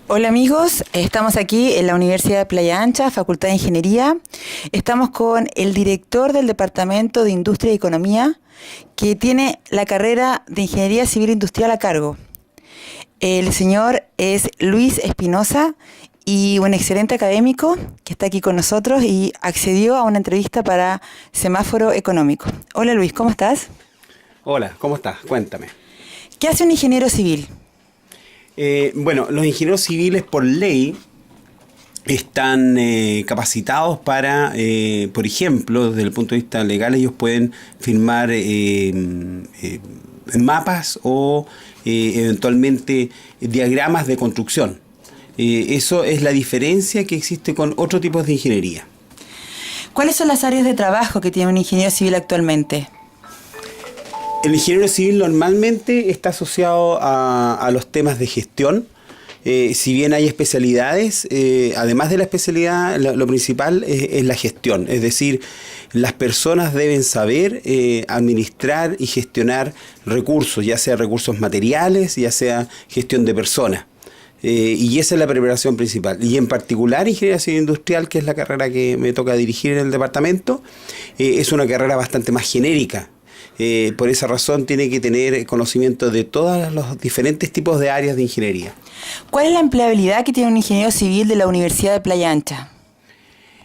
Hola amigos, estamos aquí en la Universidad de Playa Ancha, Facultad de Ingeniería. Estamos con el director del Departamento de Industria y Economía, que tiene la carrera de Ingeniería Civil Industrial a cargo. El señor es Luis Espinosa y un excelente académico que está aquí con nosotros y accedió a una entrevista para Semáforo Económico. Hola Luis, ¿cómo estás? Hola, ¿cómo estás? Cuéntame. ¿Qué hace un ingeniero civil? Bueno, los ingenieros civiles por ley están capacitados para, por ejemplo, desde el punto de vista legal, ellos pueden firmar mapas o eventualmente diagramas de construcción. Eso es la diferencia que existe con otros tipos de ingeniería. ¿Cuáles son las áreas de trabajo que tiene un ingeniero civil actualmente? El ingeniero civil normalmente está asociado a los temas de gestión. Si bien hay especialidades, además de la especialidad, lo principal es la gestión. Es decir, las personas deben saber administrar y gestionar recursos, ya sea recursos materiales, ya sea gestión de personas. Y esa es la preparación principal. Y en particular, Ingeniería Civil Industrial, que es la carrera que me toca dirigir en el departamento, es una carrera bastante más genérica. Por esa razón tiene que tener conocimiento de todos los diferentes tipos de áreas de ingeniería. ¿Cuál es la empleabilidad que tiene un ingeniero civil de la Universidad de Playa Ancha?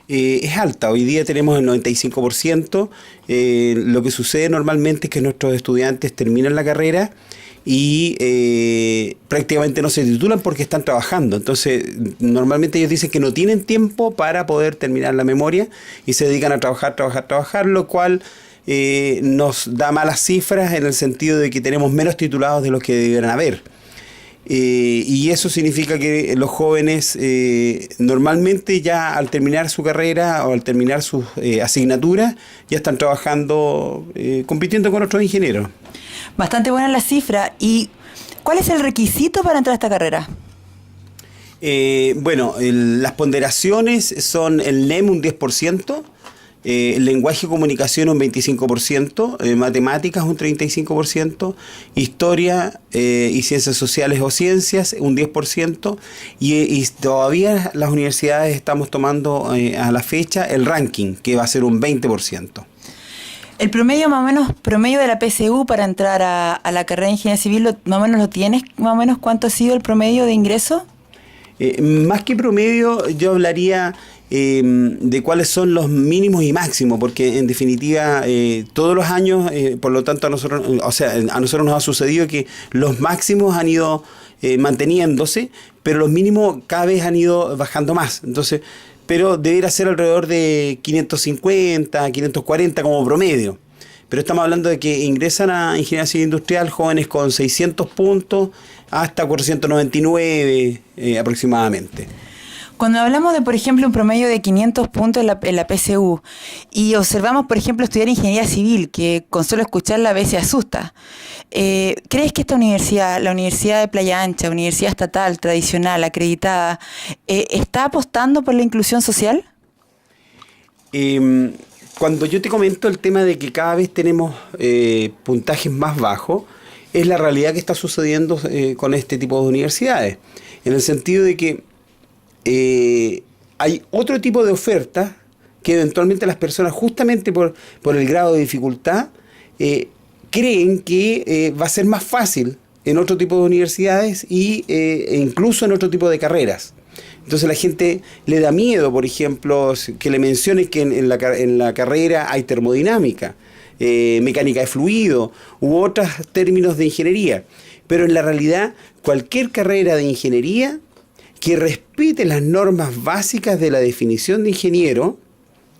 Es alta, hoy día tenemos el 95%. Lo que sucede normalmente es que nuestros estudiantes terminan la carrera y prácticamente no se titulan porque están trabajando. Entonces, normalmente ellos dicen que no tienen tiempo para poder terminar la memoria y se dedican a trabajar, lo cual nos da malas cifras en el sentido de que tenemos menos titulados de los que deberían haber. Y eso significa que los jóvenes normalmente ya al terminar su carrera o al terminar sus asignaturas ya están trabajando, compitiendo con otros ingenieros. Bastante buena la cifra. ¿Y cuál es el requisito para entrar a esta carrera? Las ponderaciones son el NEM un 10%, lenguaje y comunicación un 25%, matemáticas un 35%, historia y ciencias sociales o ciencias un 10%, y todavía las universidades estamos tomando a la fecha el ranking, que va a ser un 20%. El promedio más o menos, promedio de la PSU para entrar a la carrera de Ingeniería Civil, más o menos lo tienes, más o menos ¿cuánto ha sido el promedio de ingreso? Más que promedio, yo hablaría de cuáles son los mínimos y máximos, porque en definitiva todos los años, por lo tanto a nosotros nos ha sucedido que los máximos han ido manteniéndose, pero los mínimos cada vez han ido bajando más. Entonces, pero debería ser alrededor de 550, 540 como promedio. Pero estamos hablando de que ingresan a Ingeniería Civil Industrial jóvenes con 600 puntos hasta 499 aproximadamente. Cuando hablamos de, por ejemplo, un promedio de 500 puntos en la PSU y observamos, por ejemplo, estudiar Ingeniería Civil, que con solo escucharla a veces asusta, ¿crees que esta universidad, la Universidad de Playa Ancha, universidad estatal, tradicional, acreditada, está apostando por la inclusión social? Cuando yo te comento el tema de que cada vez tenemos puntajes más bajos, es la realidad que está sucediendo con este tipo de universidades, en el sentido de que hay otro tipo de ofertas que eventualmente las personas, justamente por el grado de dificultad, creen que va a ser más fácil en otro tipo de universidades e incluso en otro tipo de carreras. Entonces la gente le da miedo, por ejemplo, que le mencionen que en la carrera hay termodinámica, mecánica de fluido u otros términos de ingeniería. Pero en la realidad, cualquier carrera de ingeniería que respete las normas básicas de la definición de ingeniero,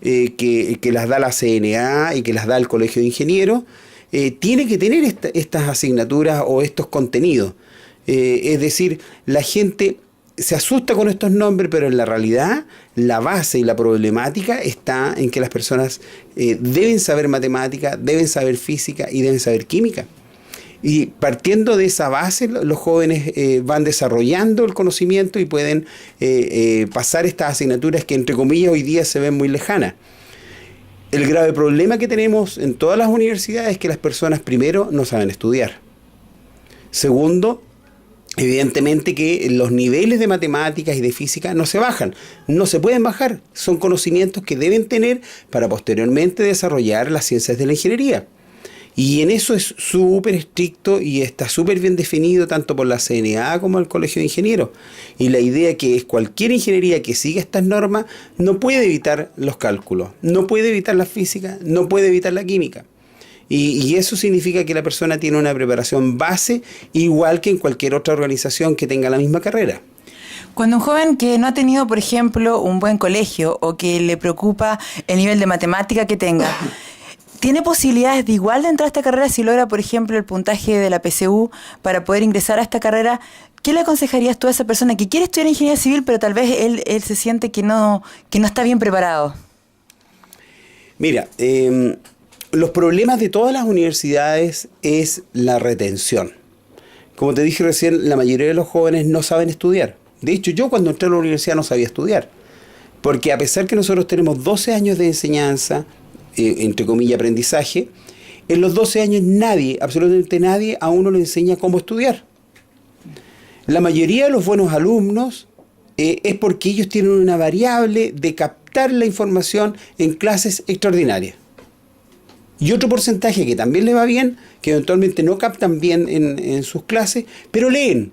que las da la CNA y que las da el Colegio de Ingenieros, tiene que tener estas asignaturas o estos contenidos. Es decir, la gente se asusta con estos nombres, pero en la realidad la base y la problemática está en que las personas deben saber matemática, deben saber física y deben saber química. Y partiendo de esa base, los jóvenes van desarrollando el conocimiento y pueden pasar estas asignaturas que, entre comillas, hoy día se ven muy lejanas. El grave problema que tenemos en todas las universidades es que las personas, primero, no saben estudiar. Segundo, evidentemente que los niveles de matemáticas y de física no se bajan, no se pueden bajar, son conocimientos que deben tener para posteriormente desarrollar las ciencias de la ingeniería. Y en eso es súper estricto y está súper bien definido tanto por la CNA como el Colegio de Ingenieros. Y la idea que es cualquier ingeniería que siga estas normas no puede evitar los cálculos, no puede evitar la física, no puede evitar la química. Y eso significa que la persona tiene una preparación base igual que en cualquier otra organización que tenga la misma carrera. Cuando un joven que no ha tenido, por ejemplo, un buen colegio o que le preocupa el nivel de matemática que tenga, ¿tiene posibilidades de igual de entrar a esta carrera si logra, por ejemplo, el puntaje de la PSU para poder ingresar a esta carrera? ¿Qué le aconsejarías tú a esa persona que quiere estudiar ingeniería civil, pero tal vez él se siente que no está bien preparado? Mira, los problemas de todas las universidades es la retención. Como te dije recién, la mayoría de los jóvenes no saben estudiar. De hecho, yo cuando entré a la universidad no sabía estudiar. Porque a pesar que nosotros tenemos 12 años de enseñanza, entre comillas, aprendizaje, en los 12 años nadie, absolutamente nadie, a uno le enseña cómo estudiar. La mayoría de los buenos alumnos es porque ellos tienen una variable de captar la información en clases extraordinarias. Y otro porcentaje que también les va bien, que eventualmente no captan bien en sus clases, pero leen.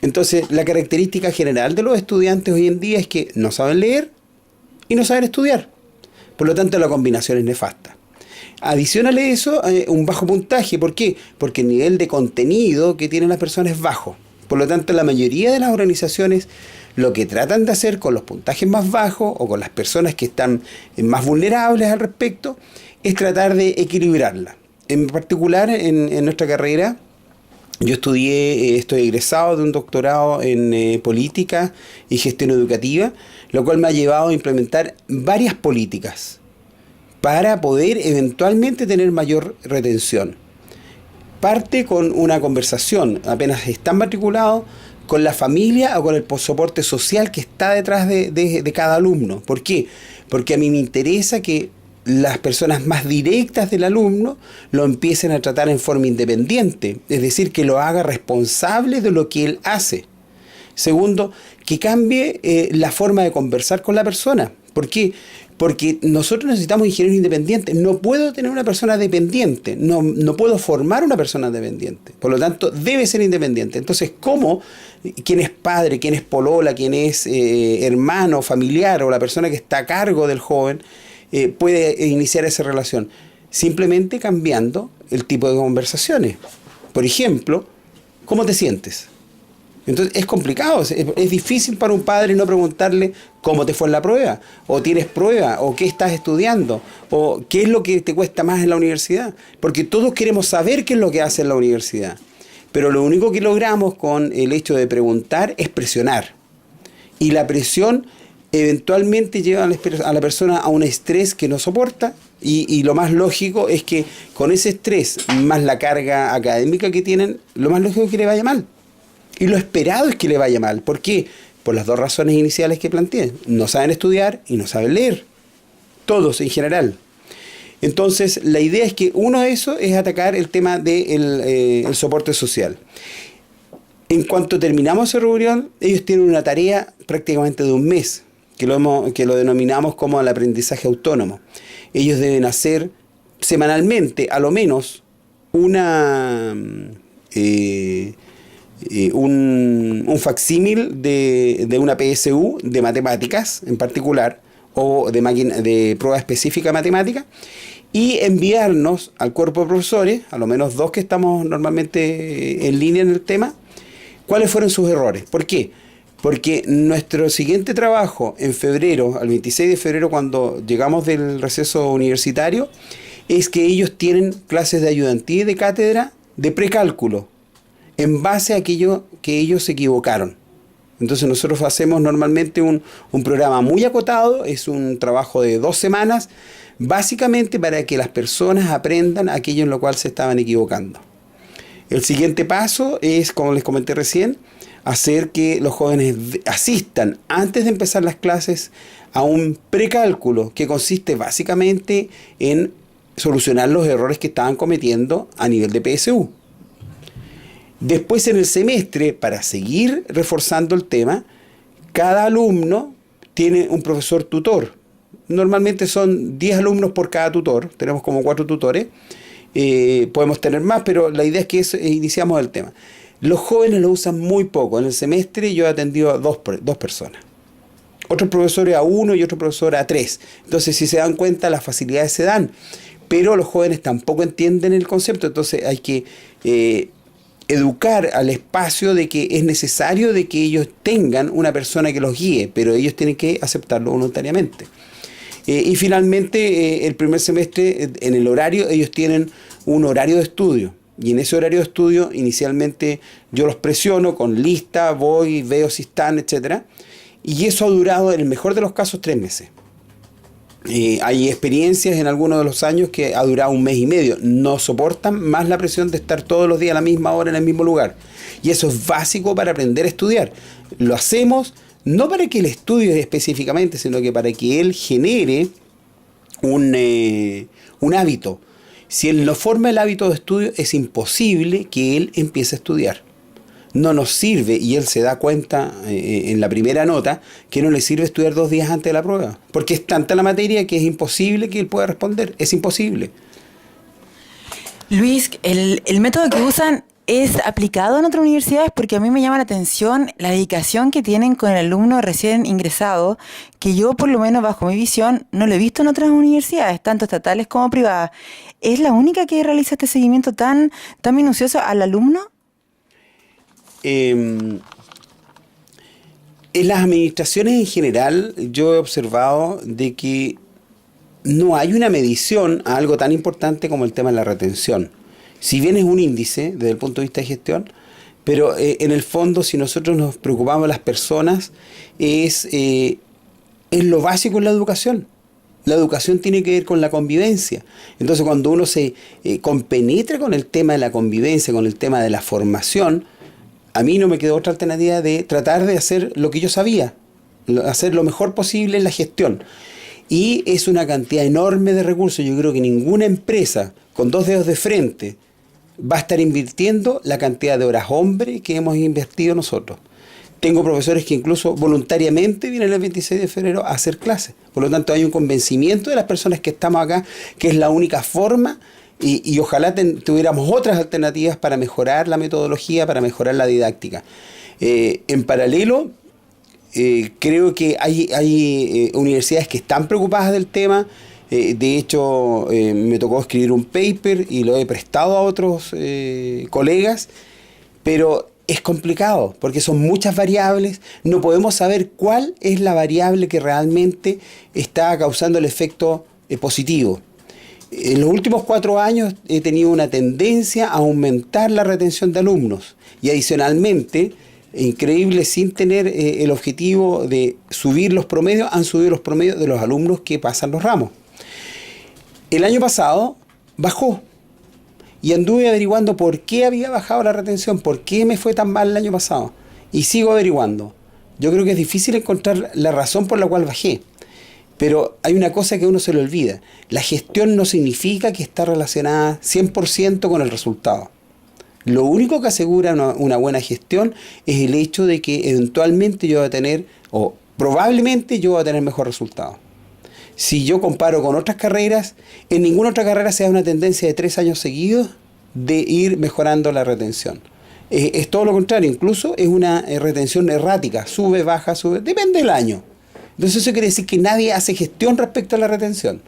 Entonces, la característica general de los estudiantes hoy en día es que no saben leer y no saben estudiar. Por lo tanto, la combinación es nefasta. Adicional a eso, un bajo puntaje. ¿Por qué? Porque el nivel de contenido que tienen las personas es bajo. Por lo tanto, la mayoría de las organizaciones lo que tratan de hacer con los puntajes más bajos o con las personas que están más vulnerables al respecto es tratar de equilibrarla. En particular, en nuestra carrera, yo estoy egresado de un doctorado en política y gestión educativa, lo cual me ha llevado a implementar varias políticas para poder eventualmente tener mayor retención. Parte con una conversación, apenas están matriculados, con la familia o con el soporte social que está detrás de cada alumno. ¿Por qué? Porque a mí me interesa que las personas más directas del alumno lo empiecen a tratar en forma independiente, es decir, que lo haga responsable de lo que él hace. Segundo, que cambie la forma de conversar con la persona. ¿Por qué? Porque nosotros necesitamos ingenieros independientes. No puedo tener una persona dependiente, no puedo formar una persona dependiente. Por lo tanto, debe ser independiente. Entonces, ¿cómo quién es padre, quién es polola, quién es hermano, familiar o la persona que está a cargo del joven puede iniciar esa relación? Simplemente cambiando el tipo de conversaciones. Por ejemplo, ¿cómo te sientes? Entonces es complicado, es difícil para un padre no preguntarle cómo te fue en la prueba, o tienes prueba, o qué estás estudiando, o qué es lo que te cuesta más en la universidad. Porque todos queremos saber qué es lo que hace en la universidad. Pero lo único que logramos con el hecho de preguntar es presionar. Y la presión eventualmente lleva a la persona a un estrés que no soporta, y lo más lógico es que con ese estrés más la carga académica que tienen, lo más lógico es que le vaya mal. Y lo esperado es que le vaya mal. ¿Por qué? Por las dos razones iniciales que planteé. No saben estudiar y no saben leer. Todos en general. Entonces, la idea es que uno de esos es atacar el tema del soporte social. En cuanto terminamos esa reunión, ellos tienen una tarea prácticamente de un mes, que lo denominamos como el aprendizaje autónomo. Ellos deben hacer semanalmente, a lo menos, un facsímil de una PSU de matemáticas en particular o de prueba específica matemática y enviarnos al cuerpo de profesores, a lo menos 2 que estamos normalmente en línea en el tema, cuáles fueron sus errores. ¿Por qué? Porque nuestro siguiente trabajo en febrero, al 26 de febrero, cuando llegamos del receso universitario, es que ellos tienen clases de ayudantía y de cátedra de precálculo, en base a aquello que ellos se equivocaron. Entonces nosotros hacemos normalmente un programa muy acotado, es un trabajo de 2 semanas, básicamente para que las personas aprendan aquello en lo cual se estaban equivocando. El siguiente paso es, como les comenté recién, hacer que los jóvenes asistan antes de empezar las clases a un precálculo que consiste básicamente en solucionar los errores que estaban cometiendo a nivel de PSU. Después en el semestre, para seguir reforzando el tema, cada alumno tiene un profesor tutor. Normalmente son 10 alumnos por cada tutor, tenemos como 4 tutores. Podemos tener más, pero la idea es que iniciamos el tema. Los jóvenes lo usan muy poco. En el semestre yo he atendido a dos personas. Otros profesores a 1 y otros profesores a 3. Entonces, si se dan cuenta, las facilidades se dan. Pero los jóvenes tampoco entienden el concepto. Entonces, hay que educar al espacio de que es necesario de que ellos tengan una persona que los guíe, pero ellos tienen que aceptarlo voluntariamente. Y finalmente, el primer semestre, en el horario, ellos tienen un horario de estudio. Y en ese horario de estudio, inicialmente, yo los presiono con lista, voy, veo si están, etc. Y eso ha durado, en el mejor de los casos, 3 meses. Hay experiencias en algunos de los años que ha durado 1 mes y medio. No soportan más la presión de estar todos los días a la misma hora en el mismo lugar. Y eso es básico para aprender a estudiar. Lo hacemos no para que él estudie específicamente, sino que para que él genere un hábito. Si él no forma el hábito de estudio, es imposible que él empiece a estudiar. No nos sirve, y él se da cuenta en la primera nota, que no le sirve estudiar 2 días antes de la prueba. Porque es tanta la materia que es imposible que él pueda responder. Es imposible. Luis, el método que usan es aplicado en otras universidades, porque a mí me llama la atención la dedicación que tienen con el alumno recién ingresado, que yo, por lo menos bajo mi visión, no lo he visto en otras universidades, tanto estatales como privadas. ¿Es la única que realiza este seguimiento tan minucioso al alumno? En las administraciones en general, yo he observado de que no hay una medición a algo tan importante como el tema de la retención. Si bien es un índice desde el punto de vista de gestión, pero en el fondo, si nosotros nos preocupamos de las personas, es lo básico en la educación. La educación tiene que ver con la convivencia. Entonces, cuando uno se compenetra con el tema de la convivencia, con el tema de la formación, a mí no me quedó otra alternativa de tratar de hacer lo que yo sabía, hacer lo mejor posible en la gestión. Y es una cantidad enorme de recursos. Yo creo que ninguna empresa con 2 dedos de frente va a estar invirtiendo la cantidad de horas hombre que hemos invertido nosotros. Tengo profesores que incluso voluntariamente vienen el 26 de febrero a hacer clases. Por lo tanto, hay un convencimiento de las personas que estamos acá que es la única forma, y ojalá tuviéramos otras alternativas para mejorar la metodología, para mejorar la didáctica. En paralelo, creo que hay universidades que están preocupadas del tema. De hecho, me tocó escribir un paper y lo he prestado a otros colegas, pero es complicado porque son muchas variables. No podemos saber cuál es la variable que realmente está causando el efecto positivo. En los últimos 4 años he tenido una tendencia a aumentar la retención de alumnos y adicionalmente, increíble, sin tener el objetivo de subir los promedios, han subido los promedios de los alumnos que pasan los ramos. El año pasado bajó y anduve averiguando por qué había bajado la retención, por qué me fue tan mal el año pasado, y sigo averiguando. Yo creo que es difícil encontrar la razón por la cual bajé. Pero hay una cosa que a uno se le olvida. La gestión no significa que está relacionada 100% con el resultado. Lo único que asegura una buena gestión es el hecho de que eventualmente yo voy a tener, o probablemente yo voy a tener mejor resultado. Si yo comparo con otras carreras, en ninguna otra carrera se da una tendencia de 3 años seguidos de ir mejorando la retención. Es todo lo contrario, incluso es una retención errática, sube, baja, sube, depende del año. Entonces eso quiere decir que nadie hace gestión respecto a la retención.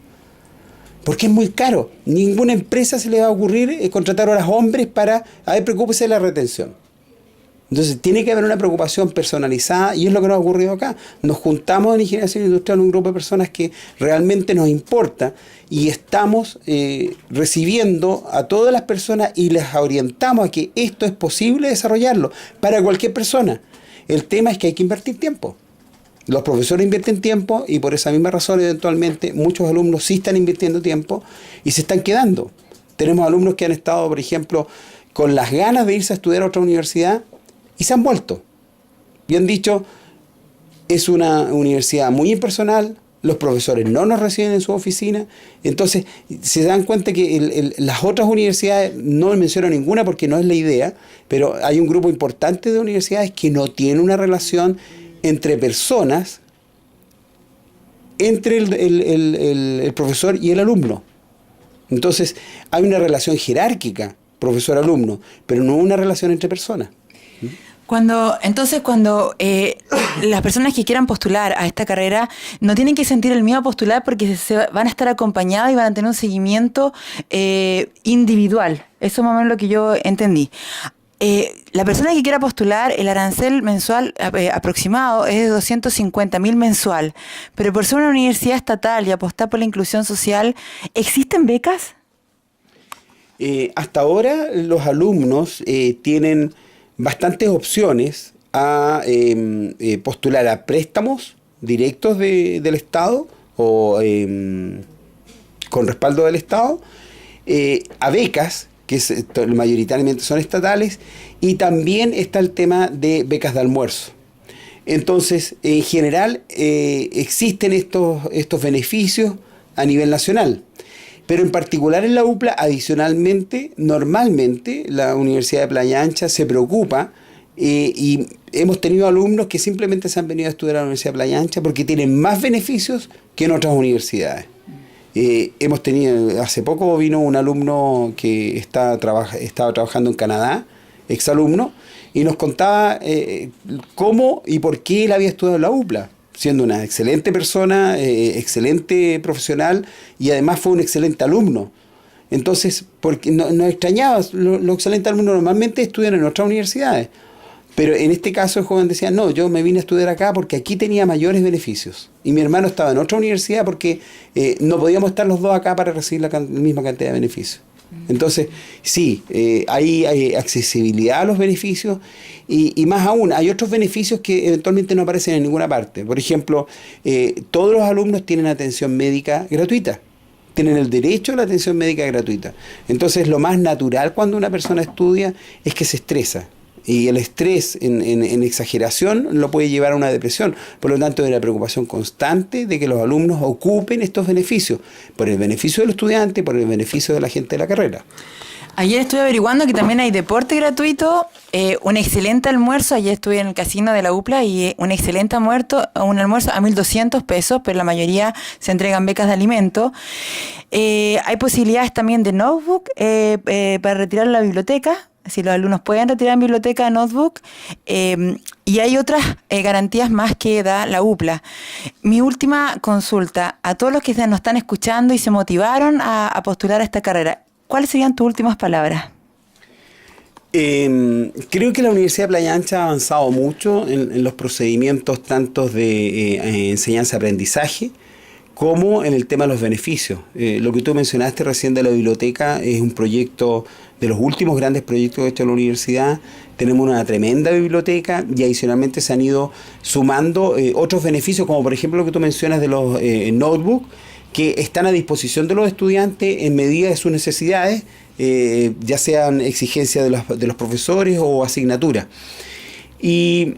Porque es muy caro. Ninguna empresa se le va a ocurrir contratar horas hombres para, preocúpese de la retención. Entonces tiene que haber una preocupación personalizada y es lo que nos ha ocurrido acá. Nos juntamos en Ingeniería Civil Industrial un grupo de personas que realmente nos importa y estamos recibiendo a todas las personas y les orientamos a que esto es posible desarrollarlo para cualquier persona. El tema es que hay que invertir tiempo. Los profesores invierten tiempo y por esa misma razón eventualmente muchos alumnos sí están invirtiendo tiempo y se están quedando. Tenemos alumnos que han estado, por ejemplo, con las ganas de irse a estudiar a otra universidad y se han vuelto. Y han dicho, es una universidad muy impersonal, los profesores no nos reciben en su oficina. Entonces, se dan cuenta que las otras universidades, no menciono ninguna porque no es la idea, pero hay un grupo importante de universidades que no tienen una relación entre personas, entre el profesor y el alumno. Entonces, hay una relación jerárquica, profesor-alumno, pero no una relación entre personas. Cuando las personas que quieran postular a esta carrera no tienen que sentir el miedo a postular porque van a estar acompañados y van a tener un seguimiento individual. Eso es más o menos lo que yo entendí. La persona que quiera postular, el arancel mensual aproximado es de 250.000 mensual, pero por ser una universidad estatal y apostar por la inclusión social, ¿existen becas? Hasta ahora los alumnos tienen bastantes opciones a postular a préstamos directos del Estado o con respaldo del Estado, a becas, que mayoritariamente son estatales, y también está el tema de becas de almuerzo. Entonces, en general, existen estos beneficios a nivel nacional. Pero en particular en la UPLA, adicionalmente, normalmente la Universidad de Playa Ancha se preocupa y hemos tenido alumnos que simplemente se han venido a estudiar a la Universidad de Playa Ancha porque tienen más beneficios que en otras universidades. Hemos tenido, hace poco vino un alumno que estaba trabajando en Canadá, exalumno, y nos contaba cómo y por qué él había estudiado en la UPLA, siendo una excelente persona, excelente profesional y además fue un excelente alumno. Entonces, porque nos extrañaba, los excelentes alumnos normalmente estudian en otras universidades, pero en este caso el joven decía, no, yo me vine a estudiar acá porque aquí tenía mayores beneficios y mi hermano estaba en otra universidad porque no podíamos estar los dos acá para recibir la misma cantidad de beneficios. Entonces, sí, hay accesibilidad a los beneficios y más aún, hay otros beneficios que eventualmente no aparecen en ninguna parte. Por ejemplo, todos los alumnos tienen atención médica gratuita, tienen el derecho a la atención médica gratuita. Entonces, lo más natural cuando una persona estudia es que se estresa. Y el estrés en exageración lo puede llevar a una depresión. Por lo tanto, hay una preocupación constante de que los alumnos ocupen estos beneficios, por el beneficio del estudiante, por el beneficio de la gente de la carrera. Ayer estuve averiguando que también hay deporte gratuito, un excelente almuerzo. Ayer estuve en el casino de la UPLA y un excelente almuerzo a 1.200 pesos, pero la mayoría se entregan becas de alimento. Hay posibilidades también de notebook para retirar en la biblioteca. Si los alumnos pueden retirar en biblioteca notebook, y hay otras garantías más que da la UPLA. Mi última consulta, a todos los que nos están escuchando y se motivaron a postular a esta carrera, ¿cuáles serían tus últimas palabras? Creo que la Universidad de Playa Ancha ha avanzado mucho en los procedimientos tanto de enseñanza-aprendizaje como en el tema de los beneficios. Lo que tú mencionaste recién de la biblioteca es un proyecto de los últimos grandes proyectos que ha hecho la universidad. Tenemos una tremenda biblioteca y adicionalmente se han ido sumando otros beneficios, como por ejemplo lo que tú mencionas de los notebooks, que están a disposición de los estudiantes en medida de sus necesidades, ya sean exigencias de los profesores o asignaturas. Y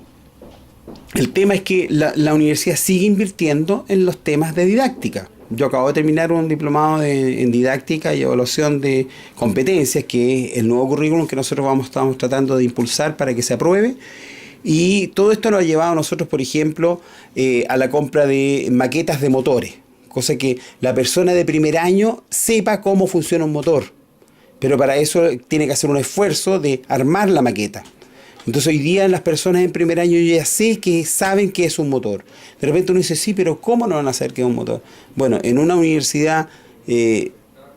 el tema es que la universidad sigue invirtiendo en los temas de didáctica. Yo acabo de terminar un diplomado en didáctica y evaluación de competencias, que es el nuevo currículum que nosotros estamos tratando de impulsar para que se apruebe. Y todo esto nos ha llevado a nosotros, por ejemplo, a la compra de maquetas de motores, cosa que la persona de primer año sepa cómo funciona un motor. Pero para eso tiene que hacer un esfuerzo de armar la maqueta. Entonces hoy día las personas en primer año ya saben qué es un motor. De repente uno dice, sí, pero ¿cómo no van a saber qué es un motor? Bueno, en una universidad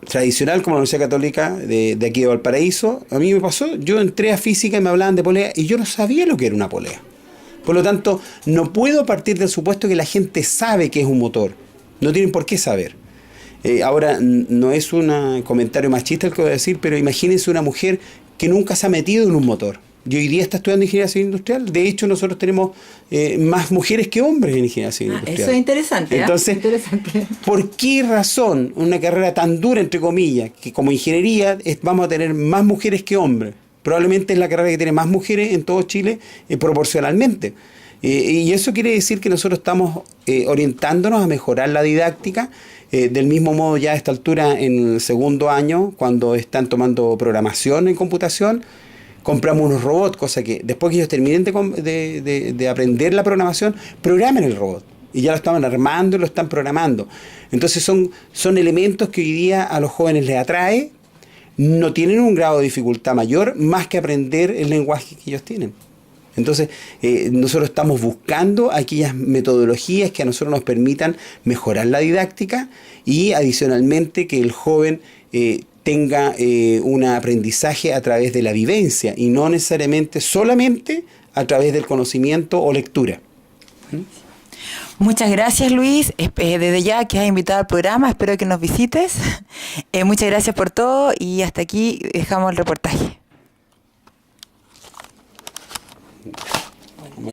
tradicional como la Universidad Católica de aquí de Valparaíso, a mí me pasó, yo entré a física y me hablaban de polea y yo no sabía lo que era una polea. Por lo tanto, no puedo partir del supuesto que la gente sabe qué es un motor. No tienen por qué saber. Ahora, no es un comentario machista el que voy a decir, pero imagínense una mujer que nunca se ha metido en un motor. Y hoy día está estudiando ingeniería civil industrial. De hecho, nosotros tenemos más mujeres que hombres en ingeniería civil industrial. Eso es interesante. Entonces, ¿por qué razón una carrera tan dura, entre comillas, que como ingeniería vamos a tener más mujeres que hombres? probablemente es la carrera que tiene más mujeres en todo Chile proporcionalmente. Y eso quiere decir que nosotros estamos orientándonos a mejorar la didáctica. Del mismo modo, ya a esta altura, en el segundo año, cuando están tomando programación en computación, compramos unos robots, cosa que después que ellos terminen de aprender la programación, programen el robot. Y ya lo estaban armando y lo están programando. Entonces son elementos que hoy día a los jóvenes les atrae, no tienen un grado de dificultad mayor, más que aprender el lenguaje que ellos tienen. Entonces, nosotros estamos buscando aquellas metodologías que a nosotros nos permitan mejorar la didáctica y adicionalmente que el joven tenga un aprendizaje a través de la vivencia y no necesariamente solamente a través del conocimiento o lectura. Muchas gracias, Luis. Desde ya que has invitado al programa, espero que nos visites. Muchas gracias por todo y hasta aquí dejamos el reportaje.